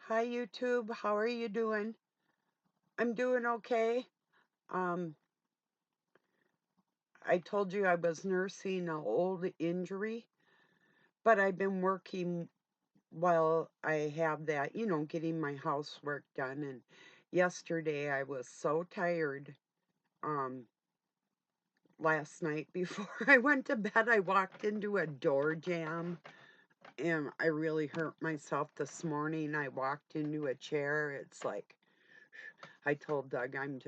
Hi YouTube, how are you doing? I'm doing okay. Um, I told you I was nursing an old injury, but I've been working while I have that, getting my housework done. And yesterday I was so tired. Um, Last night before I went to bed, I walked into a door jam and I really hurt myself this morning. I walked into a chair. It's like I told Doug I'm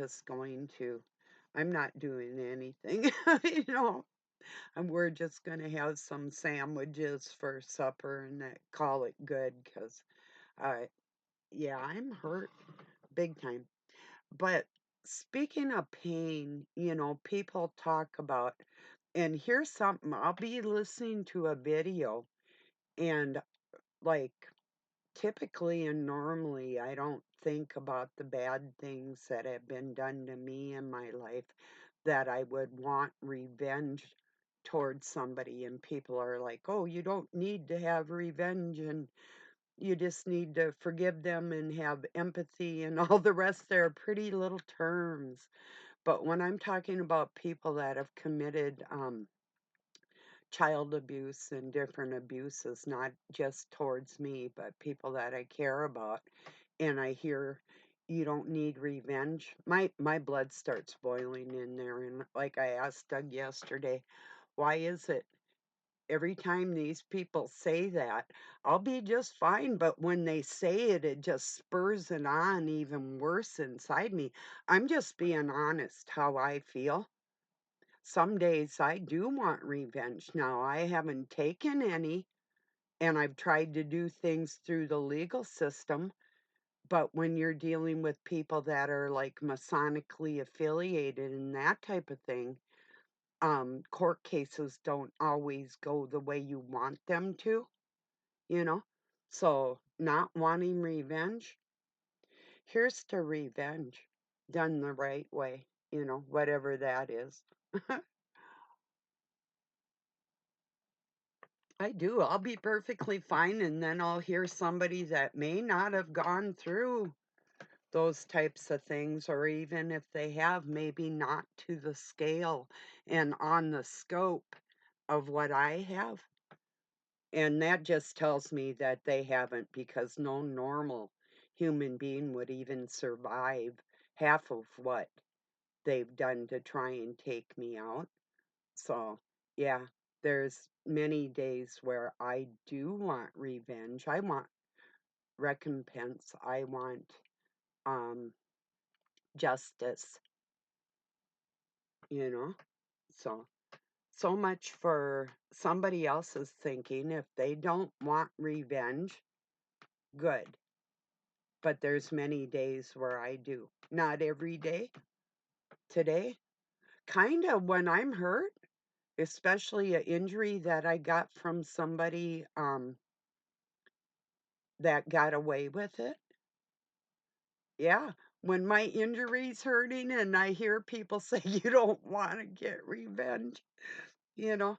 not doing anything, you know, and we're just going to have some sandwiches for supper and call it good because, yeah, I'm hurt big time. But speaking of pain, people talk about, and here's something I'll be listening to a video and like typically and normally, I don't think about the bad things that have been done to me in my life that I would want revenge towards somebody. And people are like, oh, you don't need to have revenge and you just need to forgive them and have empathy and all the rest. They're pretty little terms. But when I'm talking about people that have committed child abuse and different abuses, not just towards me, but people that I care about, and I hear you don't need revenge, my blood starts boiling in there. And like I asked Doug yesterday, why is it every time these people say that, I'll be just fine, but when they say it, it just spurs it on even worse inside me. I'm just being honest how I feel. Some days I do want revenge. Now, I haven't taken any, and I've tried to do things through the legal system. But when you're dealing with people that are like Masonically affiliated and that type of thing, court cases don't always go the way you want them to, you know? So, not wanting revenge, here's to revenge done the right way, whatever that is. I do. I'll be perfectly fine, and then I'll hear somebody that may not have gone through those types of things, or even if they have, maybe not to the scale and on the scope of what I have. And that just tells me that they haven't, because no normal human being would even survive half of what they've done to try and take me out. So, yeah, there's many days where I do want revenge. I want recompense. I want um justice, you know? So, so much for somebody else's thinking. If they don't want revenge, good. But there's many days where I do. Not every day. Today, kind of when I'm hurt, especially an injury that I got from somebody that got away with it. Yeah, when my injury's hurting and I hear people say you don't want to get revenge, you know?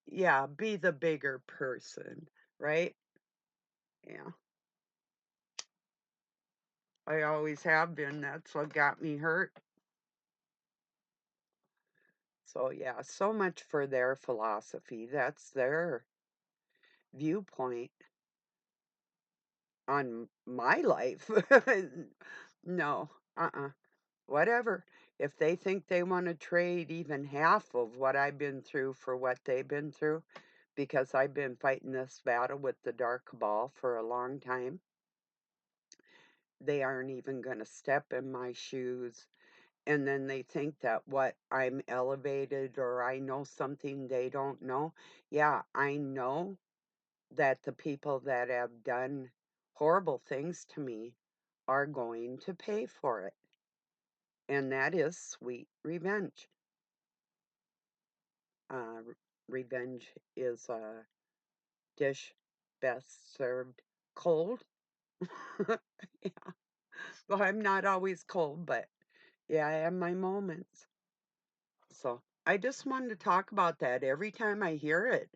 Yeah, be the bigger person, right? Yeah, I always have been. That's what got me hurt. So, yeah, so much for their philosophy. That's their viewpoint on my life. No, whatever. If they think they want to trade even half of what I've been through for what they've been through, because I've been fighting this battle with the dark ball for a long time, they aren't even going to step in my shoes. And then they think that what I'm elevated or I know something they don't know. Yeah, I know that the people that have done horrible things to me are going to pay for it. And that is sweet revenge. Uh, Revenge is a dish best served cold. Yeah. Well, I'm not always cold, but yeah, I have my moments. So I just wanted to talk about that. Every time I hear it,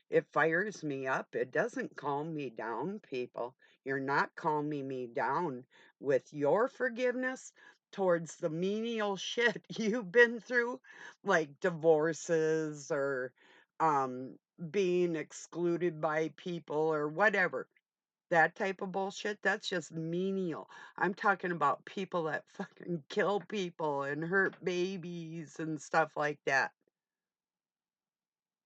it fires me up. It doesn't calm me down, people. You're not calming me down with your forgiveness towards the menial shit you've been through, like divorces or um, being excluded by people or whatever. That type of bullshit, that's just menial. I'm talking about people that fucking kill people and hurt babies and stuff like that.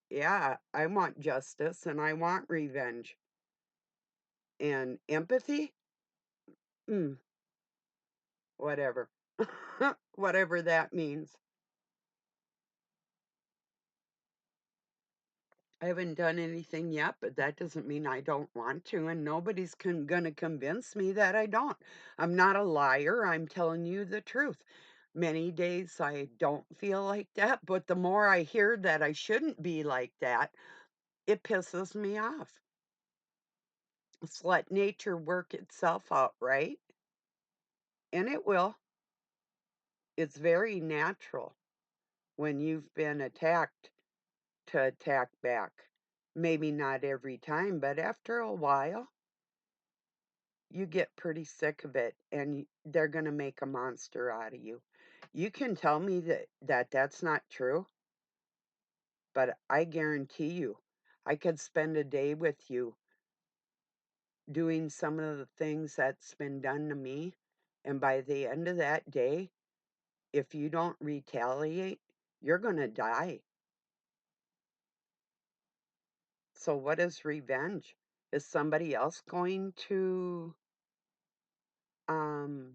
Yeah, I want justice and I want revenge. And empathy? Mm, whatever. Whatever that means. I haven't done anything yet, but that doesn't mean I don't want to, and nobody's gonna convince me that I don't. I'm not a liar. I'm telling you the truth. Many days I don't feel like that, but the more I hear that I shouldn't be like that, it pisses me off. Let's let nature work itself out, right? And it will. It's very natural when you've been attacked to attack back. Maybe not every time, but after a while, you get pretty sick of it and they're going to make a monster out of you. You can tell me that's not true, but I guarantee you, I could spend a day with you doing some of the things that's been done to me. And by the end of that day, if you don't retaliate, you're going to die. So, what is revenge? Is somebody else going to um,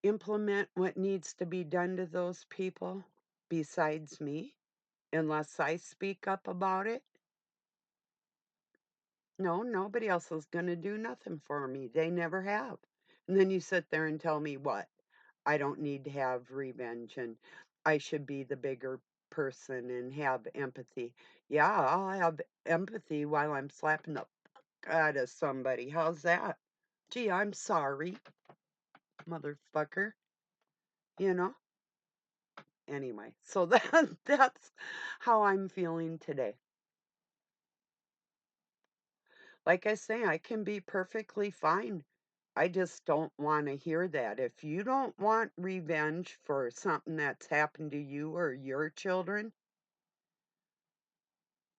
implement what needs to be done to those people besides me? Unless I speak up about it? No, nobody else is gonna do nothing for me. They never have. And then you sit there and tell me what? I don't need to have revenge and I should be the bigger person and have empathy. Yeah, I'll have empathy while I'm slapping the fuck out of somebody. How's that? Gee, I'm sorry, motherfucker. You know? Anyway, so that's how I'm feeling today. Like I say, I can be perfectly fine. I just don't want to hear that. If you don't want revenge for something that's happened to you or your children,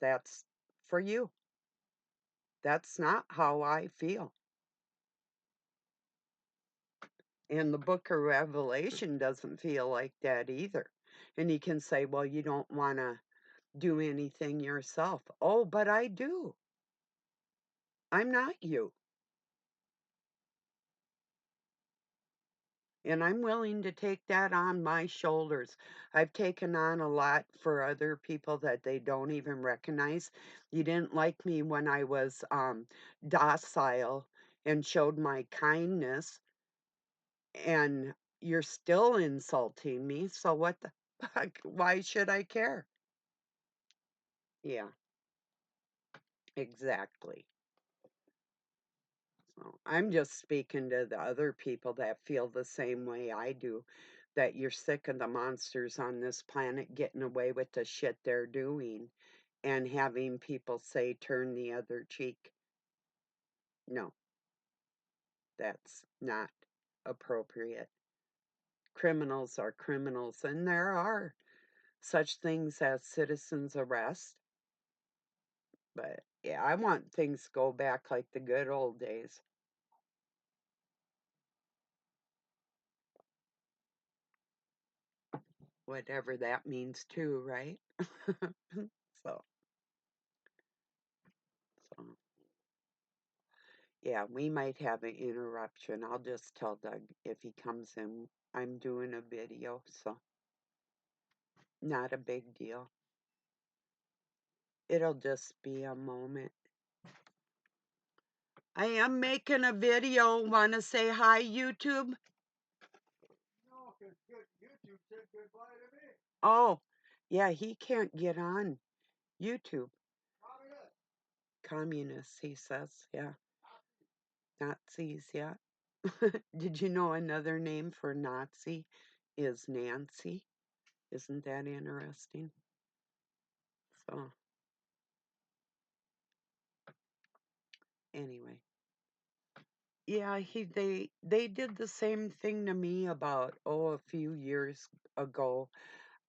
that's for you. That's not how I feel. And the book of Revelation doesn't feel like that either. And you can say, well, you don't want to do anything yourself. Oh, but I do. I'm not you. And I'm willing to take that on my shoulders. I've taken on a lot for other people that they don't even recognize. You didn't like me when I was docile and showed my kindness, and you're still insulting me. So what the fuck? Why should I care? Yeah, exactly. So I'm just speaking to the other people that feel the same way I do, that you're sick of the monsters on this planet getting away with the shit they're doing and having people say turn the other cheek. No, that's not appropriate. Criminals are criminals, and there are such things as citizens arrest. But yeah, I want things to go back like the good old days. Whatever that means too, right? so so yeah, we might have an interruption. I'll just tell Doug if he comes in. I'm doing a video, so not a big deal. It'll just be a moment. I am making a video. Want to say hi, YouTube? No, because YouTube said goodbye to me. Oh, yeah, he can't get on YouTube. Communist. Communists, he says. Yeah. Nazis, yeah. Did you know another name for Nazi is Nancy? Isn't that interesting? So, Anyway, yeah, they did the same thing to me about a few years ago.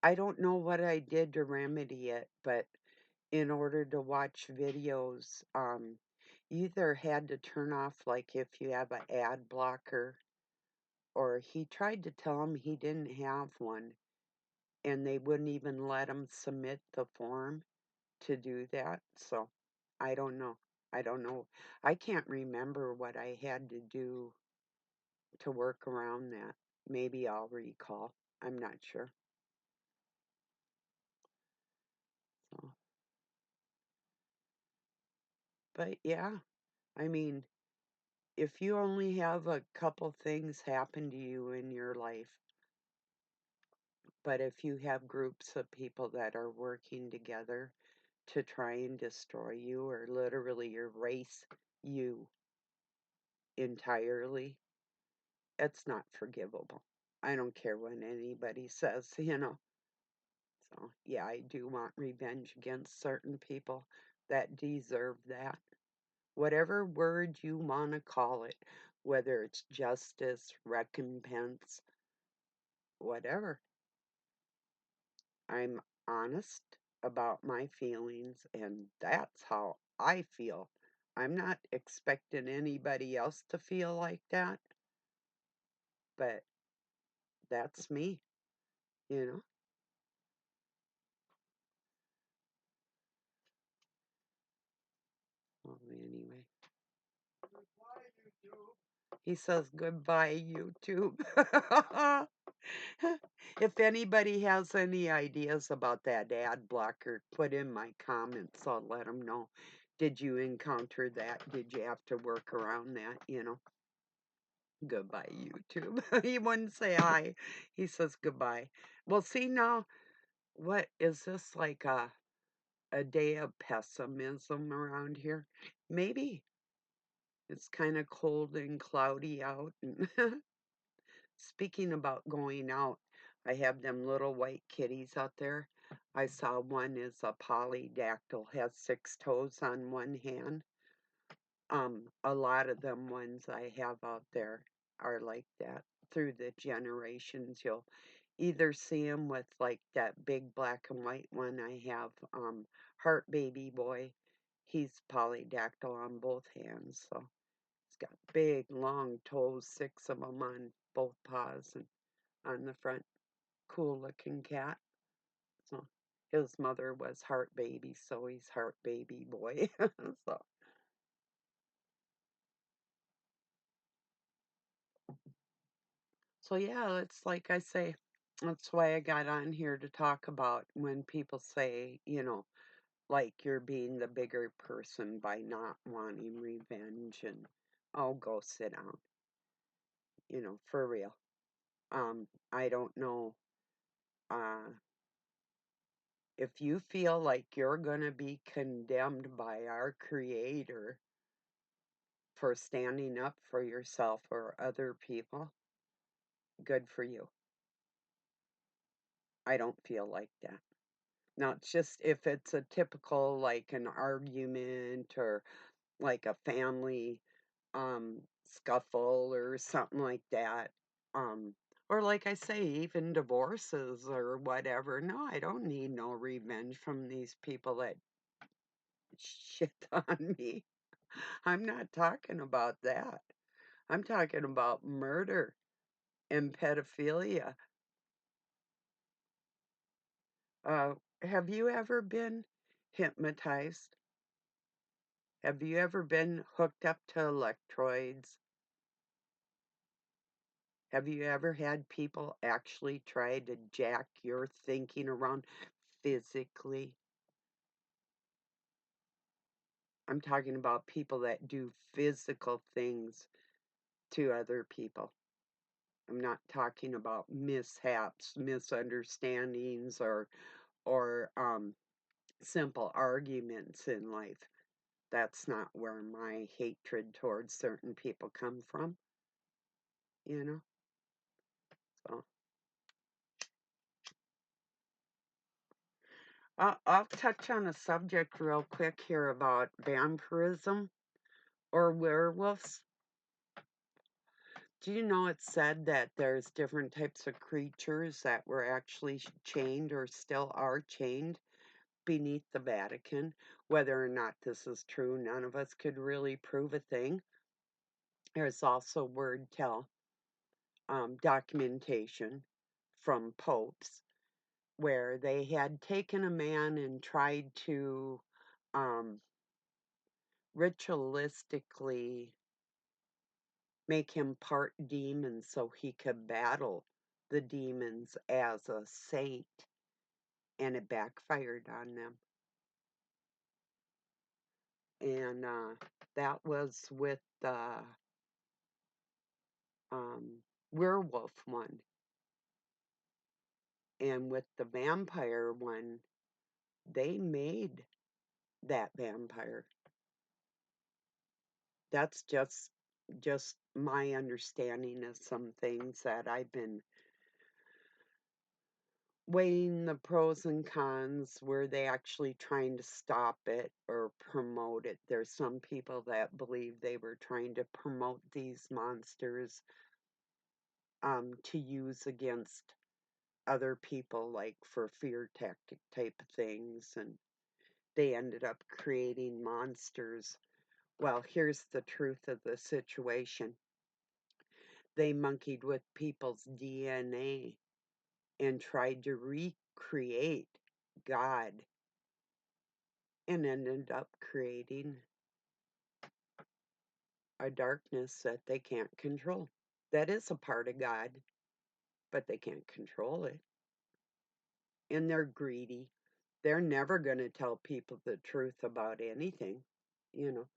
I don't know what I did to remedy it, but in order to watch videos, you either had to turn off, like, if you have an ad blocker, or he tried to tell him he didn't have one, and they wouldn't even let him submit the form to do that. So I don't know. I don't know. I can't remember what I had to do to work around that. Maybe I'll recall. I'm not sure. So, but yeah, I mean, if you only have a couple things happen to you in your life, but if you have groups of people that are working together to try and destroy you or literally erase you entirely, it's not forgivable. I don't care what anybody says. So, yeah, I do want revenge against certain people that deserve that. Whatever word you want to call it, whether it's justice, recompense, whatever. I'm honest about my feelings, and that's how I feel. I'm not expecting anybody else to feel like that, but that's me, you know? Well, anyway, he says goodbye, YouTube. If anybody has any ideas about that ad blocker, put in my comments. I'll let them know. Did you encounter that? Did you have to work around that? Goodbye, YouTube. He wouldn't say hi. He says goodbye. Well, see now, what is this, like a day of pessimism around here? Maybe it's kind of cold and cloudy out. And speaking about going out, I have them little white kitties out there. I saw one is a polydactyl, has 6 toes on one hand. A lot of them ones I have out there are like that. Through the generations, you'll either see them with like that big black and white one I have, Heart Baby Boy. He's polydactyl on both hands, so he's got big, long toes, 6 of them on both paws and on the front. Cool looking cat. So his mother was Heart Baby, so he's Heart Baby Boy. so So yeah, it's like I say, that's why I got on here to talk about when people say, like you're being the bigger person by not wanting revenge and oh, go sit down, for real. I don't know, uh, if you feel like you're gonna be condemned by our creator for standing up for yourself or other people, good for you. I don't feel like that. Not just if it's a typical, like an argument or like a family scuffle or something like that. Um, or like I say, even divorces or whatever. No, I don't need no revenge from these people that shit on me. I'm not talking about that. I'm talking about murder and pedophilia. Have you ever been hypnotized? Have you ever been hooked up to electrodes? Have you ever had people actually try to jack your thinking around physically? I'm talking about people that do physical things to other people. I'm not talking about mishaps, misunderstandings, or simple arguments in life. That's not where my hatred towards certain people come from, you know? So I'll touch on a subject real quick here about vampirism. or werewolves. Do you know it's said that there's different types of creatures that were actually chained or still are chained beneath the Vatican? Whether or not this is true, none of us could really prove a thing. There's also word tell documentation from popes where they had taken a man and tried to um, ritualistically make him part demon so he could battle the demons as a saint, and it backfired on them. And that was with the werewolf one. And with the vampire one, they made that vampire. That's just my understanding of some things that I've been weighing the pros and cons. Were they actually trying to stop it or promote it? There's some people that believe they were trying to promote these monsters to use against other people, like for fear tactic type of things, and they ended up creating monsters. Well, here's the truth of the situation. They monkeyed with people's DNA and tried to recreate God and ended up creating a darkness that they can't control. That is a part of God, but they can't control it. And they're greedy. They're never going to tell people the truth about anything, you know.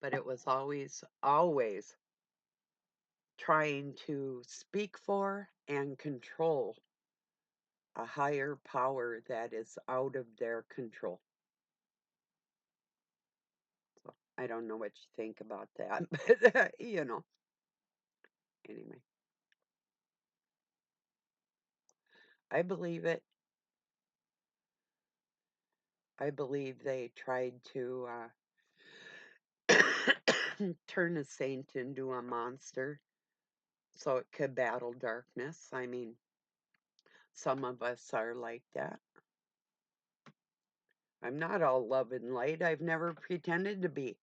But it was always trying to speak for and control a higher power that is out of their control. So I don't know what you think about that, but anyway, I believe it. I believe they tried to turn a saint into a monster so it could battle darkness. I mean, some of us are like that. I'm not all love and light. I've never pretended to be.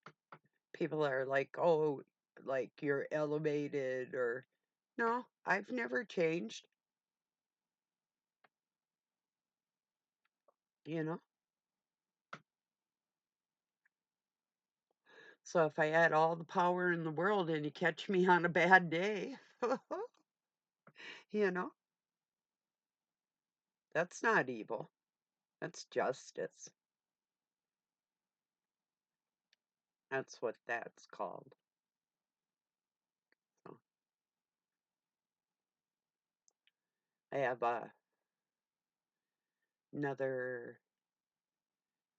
People are like, oh, like you're elevated or. No, I've never changed, you know? So if I had all the power in the world and you catch me on a bad day, you know, that's not evil. That's justice. That's what that's called. So I have another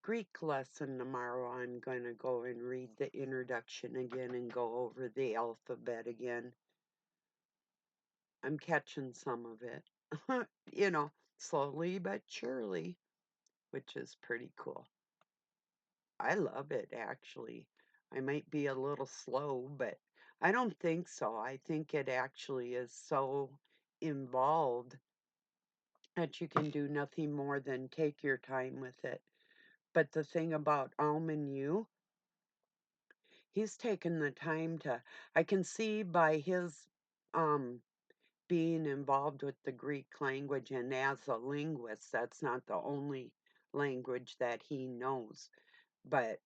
Greek lesson tomorrow. I'm going to go and read the introduction again and go over the alphabet again. I'm catching some of it, you know, slowly but surely, which is pretty cool. I love it, actually. I might be a little slow, but I don't think so. I think it actually is so involved that you can do nothing more than take your time with it. But the thing about Alman Yu, he's taken the time to, I can see by his um, being involved with the Greek language, and as a linguist, that's not the only language that he knows. But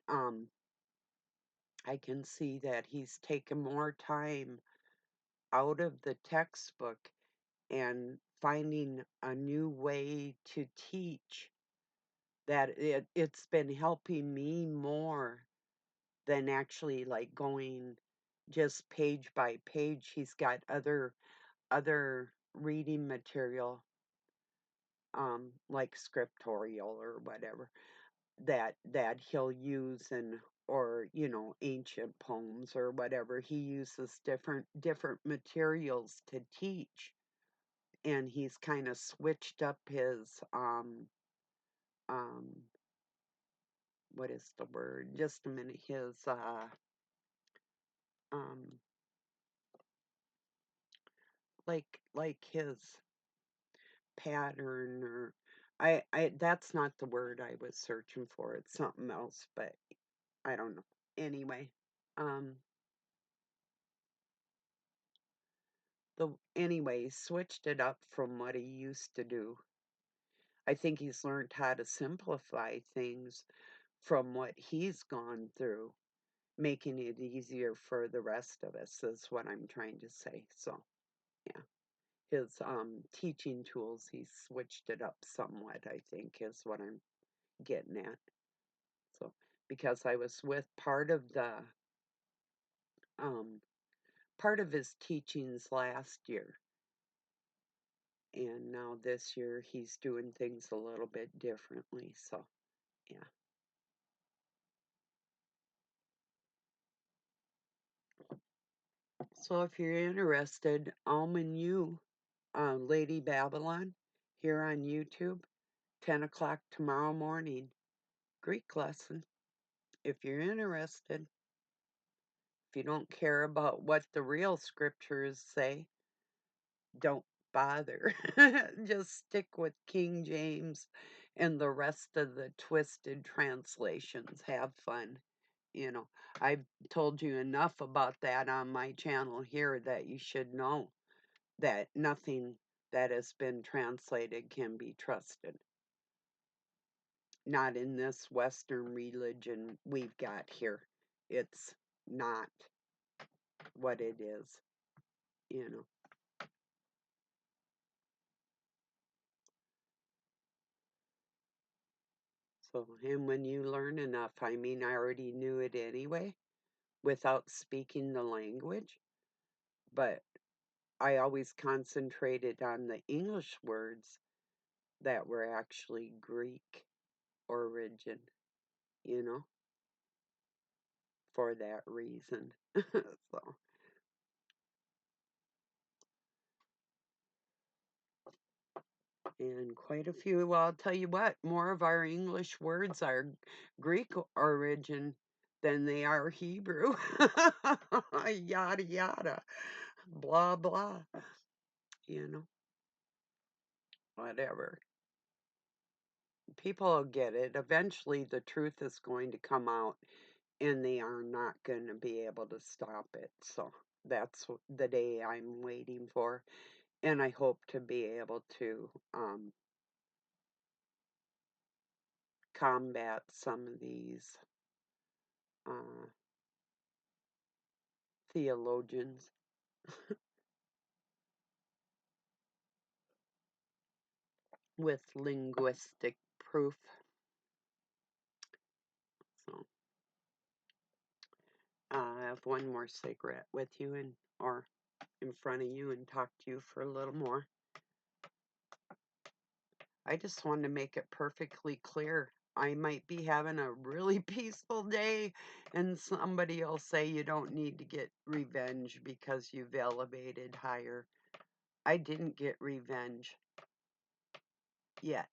I can see that he's taken more time out of the textbook and finding a new way to teach that it's been helping me more than actually like going just page by page. He's got other reading material, like scriptorial or whatever, that he'll use, and or ancient poems or whatever. He uses different materials to teach, and he's kind of switched up his what is the word? Just a minute. His um like his pattern or I that's not the word I was searching for. It's something else, but I don't know. Anyway, um he switched it up from what he used to do. I think he's learned how to simplify things from what he's gone through, making it easier for the rest of us is what I'm trying to say. So, yeah. His teaching tools, he switched it up somewhat, I think is what I'm getting at. So, because I was with um part of his teachings last year, and now this year he's doing things a little bit differently. So, yeah. So if you're interested, Almond You, Lady Babylon, here on YouTube, 10 o'clock tomorrow morning, Greek lesson. If you're interested, if you don't care about what the real scriptures say, don't bother. Just stick with King James and the rest of the twisted translations. Have fun. You know, I've told you enough about that on my channel here that you should know that nothing that has been translated can be trusted. Not in this Western religion we've got here. It's not what it is, you know. So, and when you learn enough, I mean, I already knew it anyway without speaking the language, but I always concentrated on the English words that were actually Greek origin, you know, for that reason. So, and quite a few, well, I'll tell you what, more of our English words are Greek origin than they are Hebrew. Yada, yada, blah, blah, you know, whatever. People will get it. Eventually, the truth is going to come out, and they are not going to be able to stop it. So that's the day I'm waiting for, and I hope to be able to combat some of these uh, theologians with linguistic proof. So I have one more cigarette with you and or in front of you and talk to you for a little more. I just want to make it perfectly clear. I might be having a really peaceful day, and somebody will say you don't need to get revenge because you've elevated higher. I didn't get revenge yet.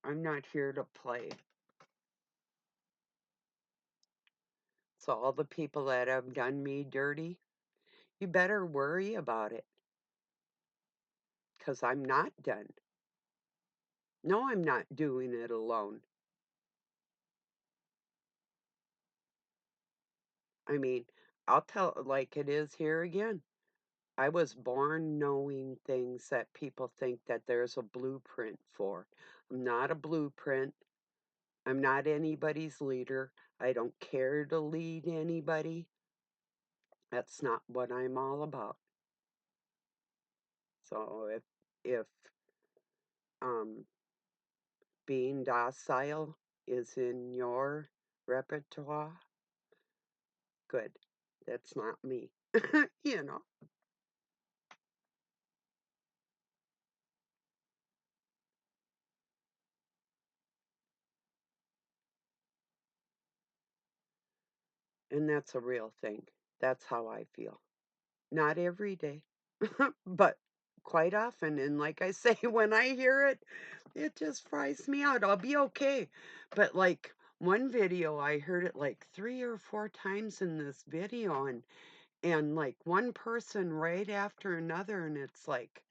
I'm not here to play. So, all the people that have done me dirty, you better worry about it because I'm not done. No, I'm not doing it alone. I mean, I'll tell it like it is here again. I was born knowing things that people think that there's a blueprint for. I'm not a blueprint. I'm not anybody's leader. I don't care to lead anybody. That's not what I'm all about. So if um being docile is in your repertoire, good. That's not me. you know. And that's a real thing. That's how I feel. Not every day, but quite often, and like I say, when I hear it, it just fries me out. I'll be okay, but, like, one video, I heard it, like, 3 or 4 times in this video, and, like, one person right after another, and it's like,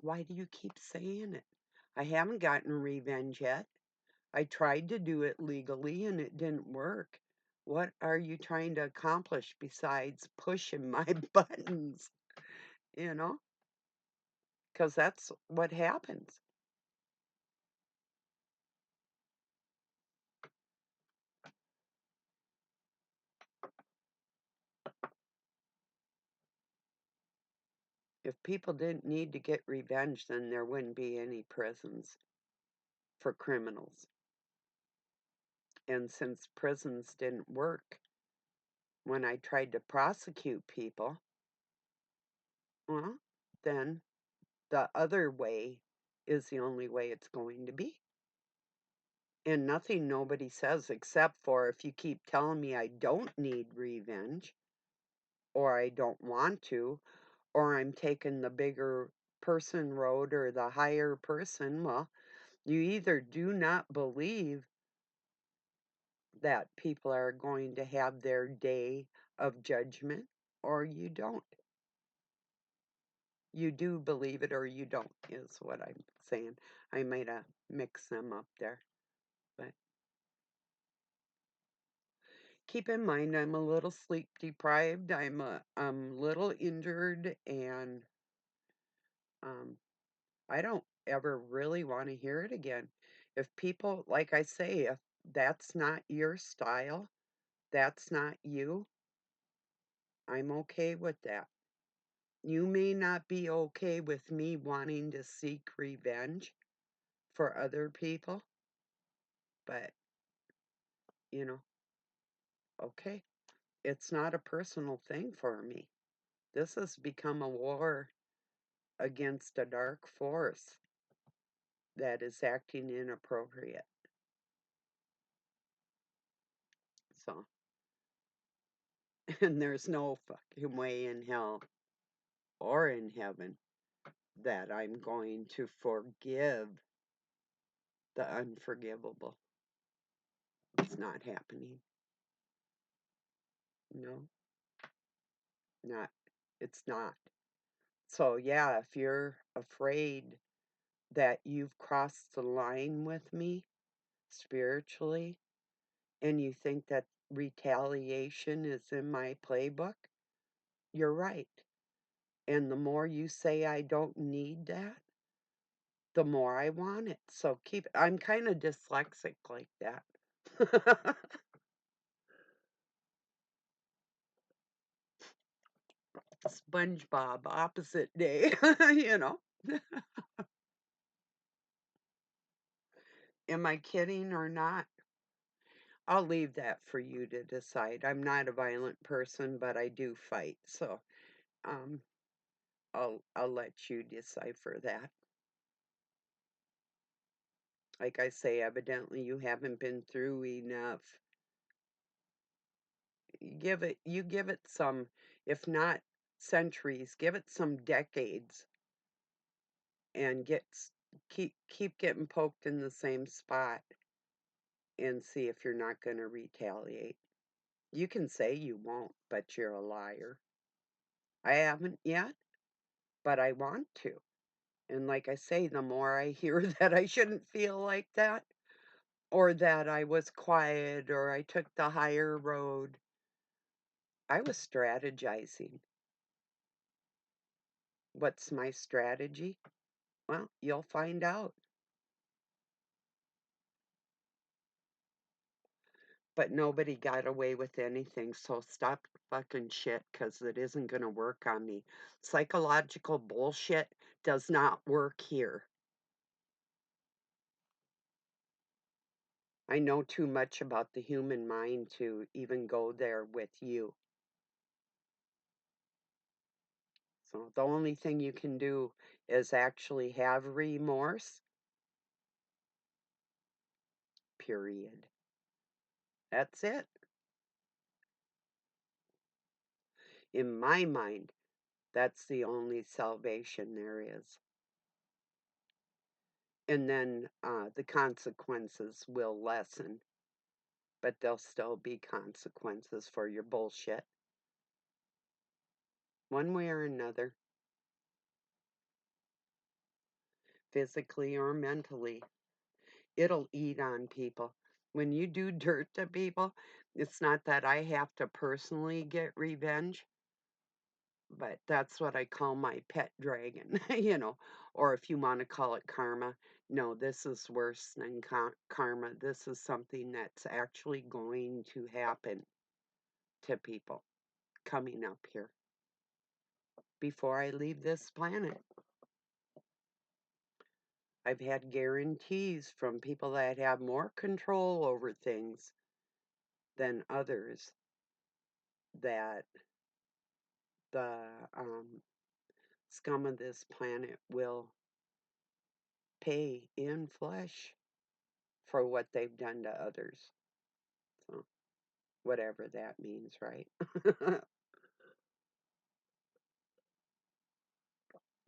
"Why do you keep saying it? I haven't gotten revenge yet. I tried to do it legally, and it didn't work. What are you trying to accomplish besides pushing my buttons?" You know, because that's what happens. If people didn't need to get revenge, then there wouldn't be any prisons for criminals. And since prisons didn't work when I tried to prosecute people, well, then the other way is the only way it's going to be. And nothing nobody says except for if you keep telling me I don't need revenge or I don't want to, or I'm taking the bigger person road or the higher person, well, you either do not believe that people are going to have their day of judgment or you don't. You do believe it or you don't, is what I'm saying. I might have mixed them up there. But keep in mind, I'm a little sleep deprived. I'm a little injured, and um, I don't ever really want to hear it again. If people, like I say, if that's not your style, that's not you, I'm okay with that. You may not be okay with me wanting to seek revenge for other people, but, you know, okay. It's not a personal thing for me. This has become a war against a dark force that is acting inappropriate. So, and there's no fucking way in hell or in heaven that I'm going to forgive the unforgivable. It's not happening. No, not. It's not. So, yeah, if you're afraid that you've crossed the line with me spiritually and you think that retaliation is in my playbook, you're right. And the more you say I don't need that, the more I want it. So I'm kind of dyslexic like that. SpongeBob, opposite day, you know. Am I kidding or not? I'll leave that for you to decide. I'm not a violent person, but I do fight. So, um, I'll let you decipher that. Like I say, evidently you haven't been through enough. You give it some, if not centuries, give it some decades and keep getting poked in the same spot and see if you're not going to retaliate. You can say you won't, but you're a liar. I haven't yet, but I want to. And like I say, the more I hear that I shouldn't feel like that, or that I was quiet, or I took the higher road, I was strategizing. What's my strategy? Well, you'll find out. But nobody got away with anything, so stop fucking shit because it isn't going to work on me. Psychological bullshit does not work here. I know too much about the human mind to even go there with you. So the only thing you can do is actually have remorse, period. That's it. In my mind, That's the only salvation there is. And then the consequences will lessen, but there'll still be consequences for your bullshit, one way or another, physically or mentally. It'll eat on people. When you do dirt to people, it's not that I have to personally get revenge, but that's what I call my pet dragon, or if you want to call it karma. No, this is worse than karma. This is something that's actually going to happen to people coming up here before I leave this planet. I've had guarantees from people that have more control over things than others that the scum of this planet will pay in flesh for what they've done to others. So, whatever that means, right?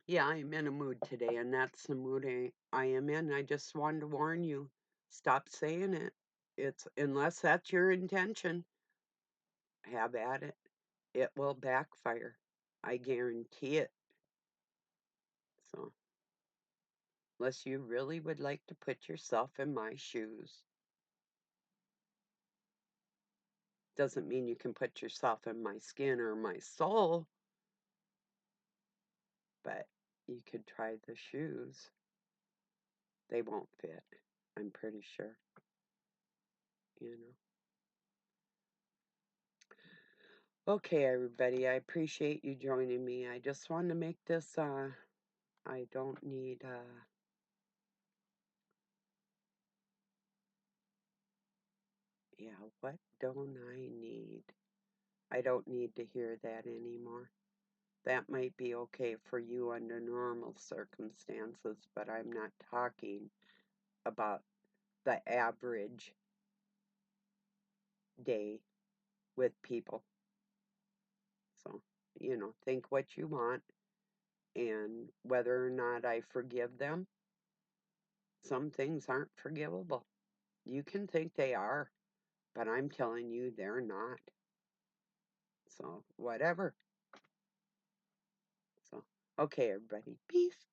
Yeah, I'm in a mood today, and that's the mood I am in. I just wanted to warn you, stop saying it. It's unless that's your intention, have at it. It will backfire. I guarantee it. So, unless you really would like to put yourself in my shoes, doesn't mean you can put yourself in my skin or my soul, but you could try the shoes. They won't fit, I'm pretty sure, you know. Okay, everybody, I appreciate you joining me. I just wanted to make this, I don't need, yeah, what don't I need? I don't need to hear that anymore. That might be okay for you under normal circumstances, but I'm not talking about the average day with people. So, think what you want, and whether or not I forgive them, some things aren't forgivable. You can think they are, but I'm telling you they're not. So, whatever. So, okay, everybody. Peace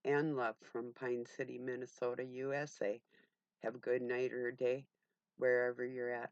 and love from Pine City, Minnesota, USA. Have a good night or day wherever you're at.